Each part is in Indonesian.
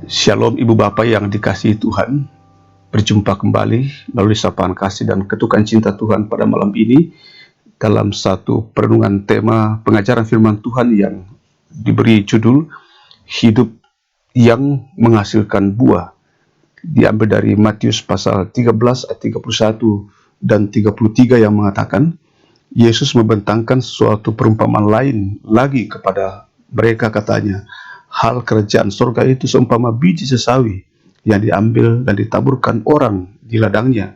Shalom Ibu Bapak yang dikasihi Tuhan. Berjumpa kembali melalui sapaan kasih dan ketukan cinta Tuhan pada malam ini dalam satu perenungan tema pengajaran firman Tuhan yang diberi judul Hidup yang Menghasilkan Buah. Diambil dari Matius pasal 13 ayat 31 dan 33 yang mengatakan, Yesus membentangkan suatu perumpamaan lain lagi kepada mereka, katanya, hal kerajaan surga itu seumpama biji sesawi yang diambil dan ditaburkan orang di ladangnya.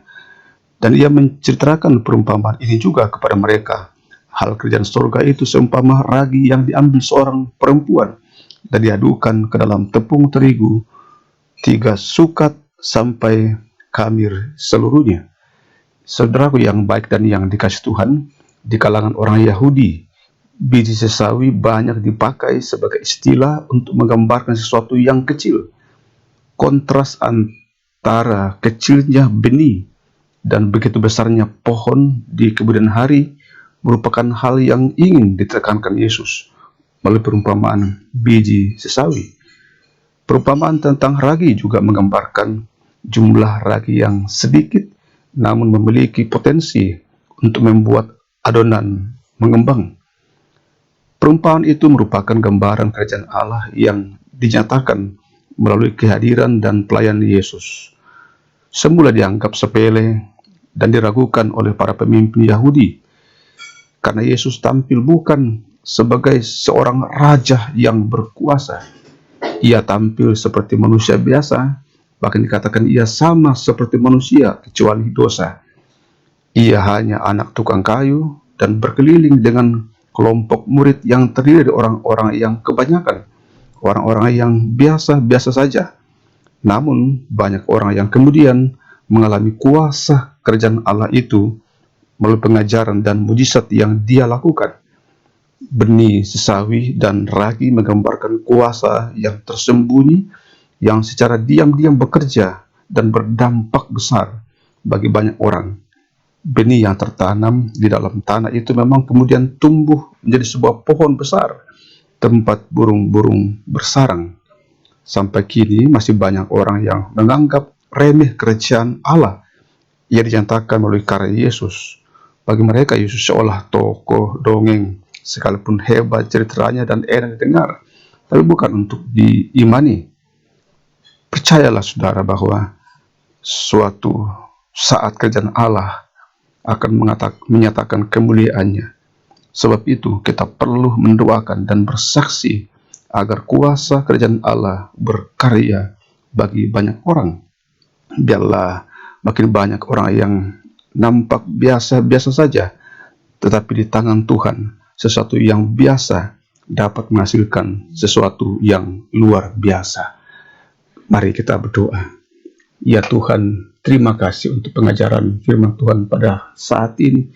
Dan ia menceritakan perumpamaan ini juga kepada mereka. Hal kerajaan surga itu seumpama ragi yang diambil seorang perempuan dan diadukan ke dalam tepung terigu 3 sukat sampai khamir seluruhnya. Saudaraku yang baik dan yang dikasihi Tuhan, di kalangan orang Yahudi, biji sesawi banyak dipakai sebagai istilah untuk menggambarkan sesuatu yang kecil. Kontras antara kecilnya benih dan begitu besarnya pohon di kemudian hari merupakan hal yang ingin ditekankan Yesus melalui perumpamaan biji sesawi. Perumpamaan tentang ragi juga menggambarkan jumlah ragi yang sedikit namun memiliki potensi untuk membuat adonan mengembang. Perumpamaan itu merupakan gambaran kerajaan Allah yang dinyatakan melalui kehadiran dan pelayanan Yesus. Semula dianggap sepele dan diragukan oleh para pemimpin Yahudi, karena Yesus tampil bukan sebagai seorang raja yang berkuasa. Ia tampil seperti manusia biasa, bahkan dikatakan ia sama seperti manusia kecuali dosa. Ia hanya anak tukang kayu dan berkeliling dengan kelompok murid yang terdiri dari orang-orang yang kebanyakan, orang-orang yang biasa-biasa saja. Namun banyak orang yang kemudian mengalami kuasa kerajaan Allah itu melalui pengajaran dan mujizat yang dia lakukan. Benih sesawi dan ragi menggambarkan kuasa yang tersembunyi yang secara diam-diam bekerja dan berdampak besar bagi banyak orang. Benih yang tertanam di dalam tanah itu memang kemudian tumbuh menjadi sebuah pohon besar, tempat burung-burung bersarang. Sampai kini masih banyak orang yang menganggap remeh kerajaan Allah yang dinyatakan melalui karya Yesus. Bagi mereka Yesus seolah tokoh dongeng, sekalipun hebat ceritanya dan enak didengar, tapi bukan untuk diimani. Percayalah saudara bahwa suatu saat kerajaan Allah akan menyatakan kemuliaannya. Sebab itu kita perlu mendoakan dan bersaksi agar kuasa kerajaan Allah berkarya bagi banyak orang. Biarlah makin banyak orang yang nampak biasa-biasa saja, tetapi di tangan Tuhan sesuatu yang biasa dapat menghasilkan sesuatu yang luar biasa. Mari kita berdoa. Ya Tuhan, terima kasih untuk pengajaran firman Tuhan pada saat ini,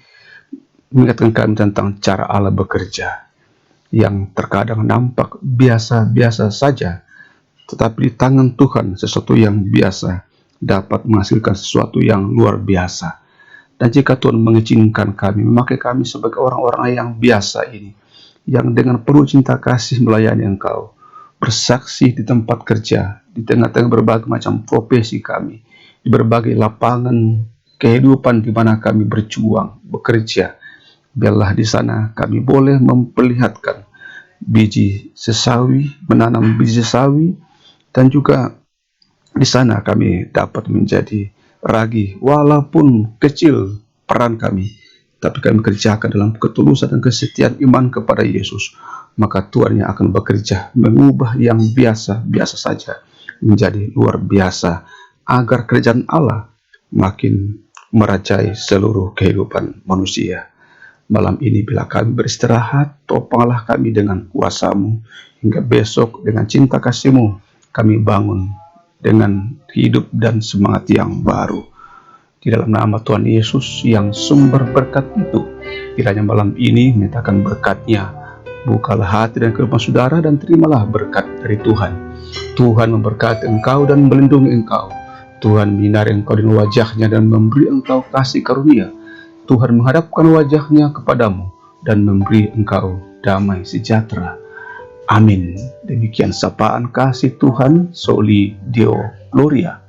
mengingatkan kami tentang cara Allah bekerja yang terkadang nampak biasa-biasa saja, tetapi di tangan Tuhan sesuatu yang biasa dapat menghasilkan sesuatu yang luar biasa. Dan jika Tuhan mengizinkan kami, memakai kami sebagai orang-orang yang biasa ini, yang dengan penuh cinta kasih melayani Engkau, bersaksi di tempat kerja, di tengah-tengah berbagai macam profesi kami, di berbagai lapangan kehidupan di mana kami berjuang, bekerja. Biarlah di sana kami boleh memperlihatkan biji sesawi, menanam biji sesawi, dan juga di sana kami dapat menjadi ragi, walaupun kecil peran kami, tapi kami kerjakan dalam ketulusan dan kesetiaan iman kepada Yesus. Maka Tuhan yang akan bekerja mengubah yang biasa-biasa saja menjadi luar biasa, agar kerajaan Allah makin merajai seluruh kehidupan manusia. Malam ini bila kami beristirahat, topanglah kami dengan kuasa-Mu, hingga besok dengan cinta kasih-Mu kami bangun dengan hidup dan semangat yang baru. Di dalam nama Tuhan Yesus yang sumber berkat itu, kiranya malam ini mintakan berkat-Nya. Bukalah hati dan kehidupan saudara dan terimalah berkat dari Tuhan. Tuhan memberkati engkau dan melindungi engkau. Tuhan menyinari engkau dengan wajah-Nya dan memberi engkau kasih karunia. Tuhan menghadapkan wajah-Nya kepadamu dan memberi engkau damai sejahtera. Amin. Demikian sapaan kasih Tuhan soli Deo Gloria.